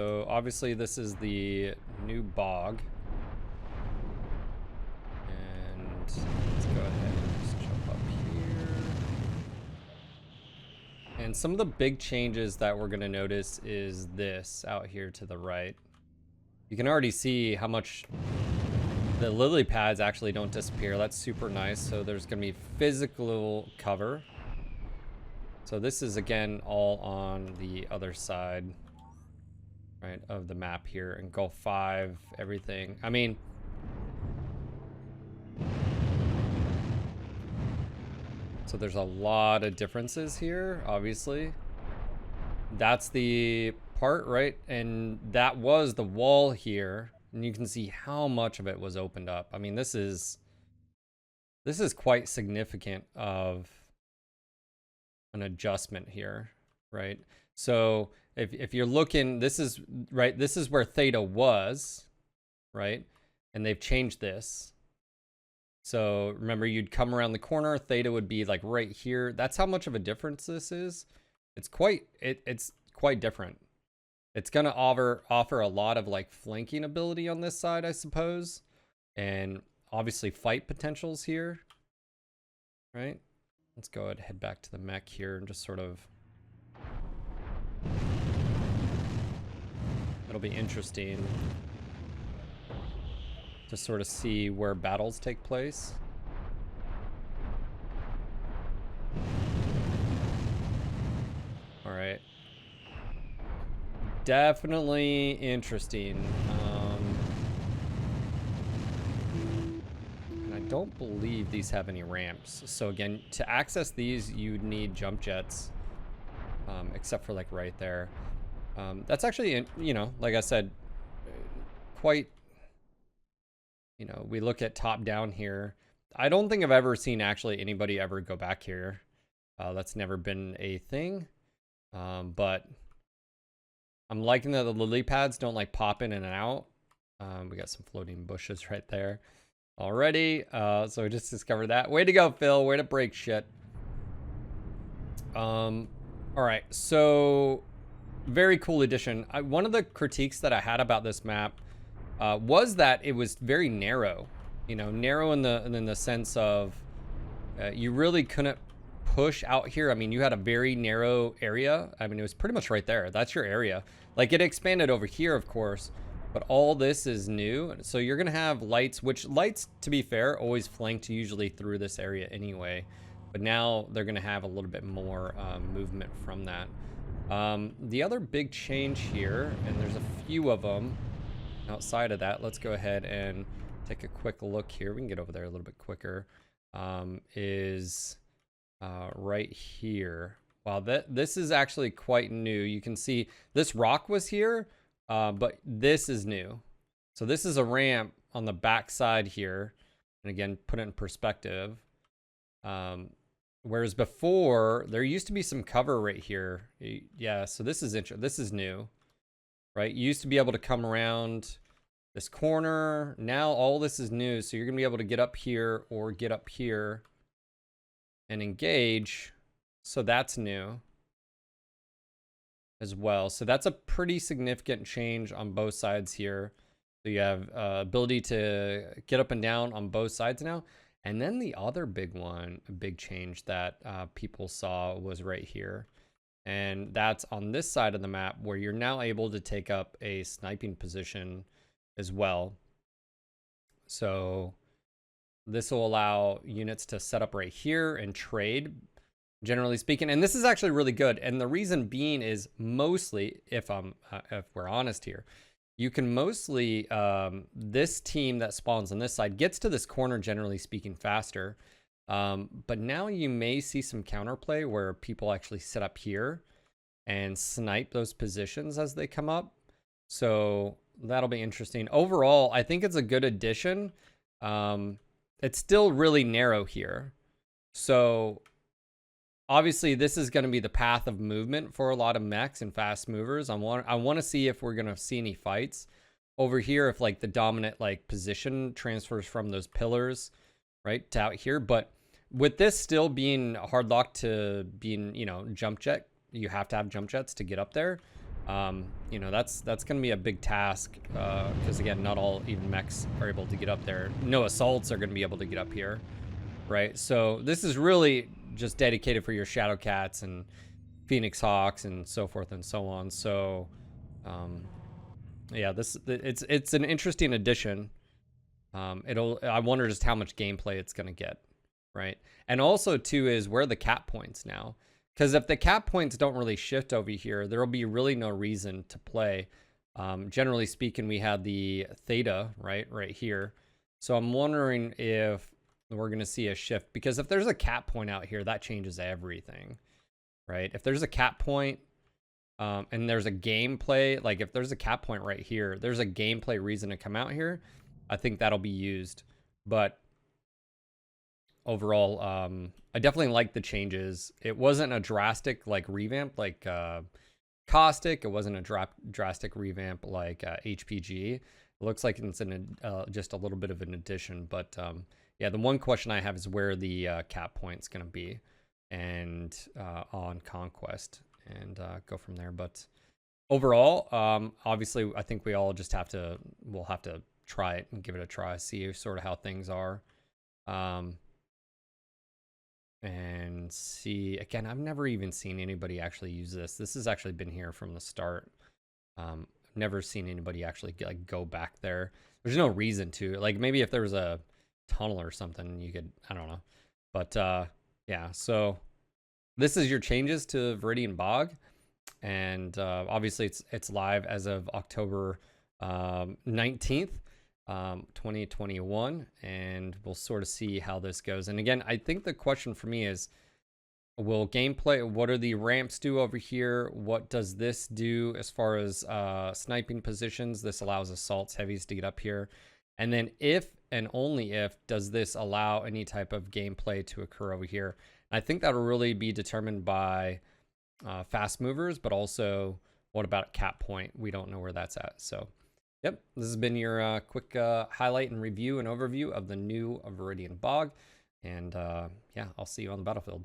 So obviously this is the new bog. And let's go ahead and just jump up here. And some of the big changes that we're gonna notice is this out here to the right. You can already see how much the lily pads actually don't disappear. That's super nice. So there's gonna be physical cover. So this is again all on the other side, right, of the map here. And Gulf 5, everything. I mean, so there's a lot of differences here, obviously. That's the part, right? And that was the wall here. And you can see how much of it was opened up. I mean, this is quite significant of an adjustment here, right? So if you're looking, this is right, this is where theta was, right? And they've changed this. So remember, you'd come around the corner, theta would be like right here. That's how much of a difference this is. It's quite different. It's gonna offer a lot of like flanking ability on this side, I suppose, and obviously fight potentials here, right? Let's go ahead and head back to the mech here and just sort of... It'll be interesting to sort of see where battles take place. All right. Definitely interesting. Don't believe these have any ramps. So again, to access these, you'd need jump jets, except for like right there. That's actually, you know, like I said, quite, you know, we look at top down here. I don't think I've ever seen actually anybody ever go back here. That's never been a thing. But I'm liking that the lily pads don't like pop in and out. We got some floating bushes right there already. So we just discovered that. Way to go, Phil. Way to break shit. All right, so very cool addition. One of the critiques that I had about this map was that it was very narrow. You know, narrow in the sense of you really couldn't push out here. I mean, you had a very narrow area. I mean, it was pretty much right there. That's your area. Like, it expanded over here, of course, but all this is new. So you're gonna have lights, which lights, to be fair, always flanked usually through this area anyway. But now they're gonna have a little bit more movement from that. The other big change here, and there's a few of them outside of that, let's go ahead and take a quick look here. We can get over there a little bit quicker. Is right here. Wow, this is actually quite new. You can see this rock was here, but this is new. So this is a ramp on the back side here. And again, put it in perspective. Whereas before, there used to be some cover right here. Yeah, so this is new, right? You used to be able to come around this corner. Now all this is new. So you're gonna be able to get up here or get up here and engage. So that's new as well. So that's a pretty significant change on both sides here. So you have ability to get up and down on both sides now. And then the other big one, a big change that people saw was right here. And that's on this side of the map where you're now able to take up a sniping position as well. So this will allow units to set up right here and trade, generally speaking. And this is actually really good. And the reason being is mostly, if we're honest here, you can mostly, this team that spawns on this side gets to this corner, generally speaking, faster. But now you may see some counterplay where people actually sit up here and snipe those positions as they come up. So that'll be interesting. Overall, I think it's a good addition. It's still really narrow here. So obviously this is going to be the path of movement for a lot of mechs and fast movers. I want to see if we're going to see any fights over here, if like the dominant like position transfers from those pillars right to out here. But with this still being hard locked to being, you know, jump jet, you have to have jump jets to get up there. You know, that's going to be a big task because again, not all even mechs are able to get up there. No assaults are going to be able to get up here, right? So this is really just dedicated for your Shadow Cats and Phoenix Hawks and so forth and so on. So yeah, it's an interesting addition. I wonder just how much gameplay it's going to get, right? And also too is where are the cap points now? Because if the cap points don't really shift over here, there will be really no reason to play. Generally speaking, we had the theta right here. So I'm wondering if we're going to see a shift, because if there's a cap point out here, that changes everything, right? If there's a cap point and there's a gameplay, like if there's a cap point right here, there's a gameplay reason to come out here. I think that'll be used. But overall, I definitely like the changes. It wasn't a drastic like revamp like Caustic. It wasn't a drastic revamp like HPG. It looks like it's just a little bit of an addition. But yeah, the one question I have is where the cap point's going to be, and on Conquest, and go from there. But overall, obviously, I think we'll have to try it and give it a try, see sort of how things are. And see, again, I've never even seen anybody actually use this. This has actually been here from the start. I've never seen anybody actually like go back there. There's no reason to. Like maybe if there was a tunnel or something, you could, I don't know. But yeah, so this is your changes to Viridian Bog. And obviously it's live as of October 19th. 2021, and we'll sort of see how this goes. And again, I think the question for me is, will gameplay, what are the ramps do over here? What does this do as far as sniping positions? This allows assaults, heavies to get up here. And then if and only if does this allow any type of gameplay to occur over here? And I think that'll really be determined by fast movers, but also what about cap point? We don't know where that's at. So yep, this has been your quick highlight and review and overview of the new Viridian Bog. And yeah, I'll see you on the battlefield.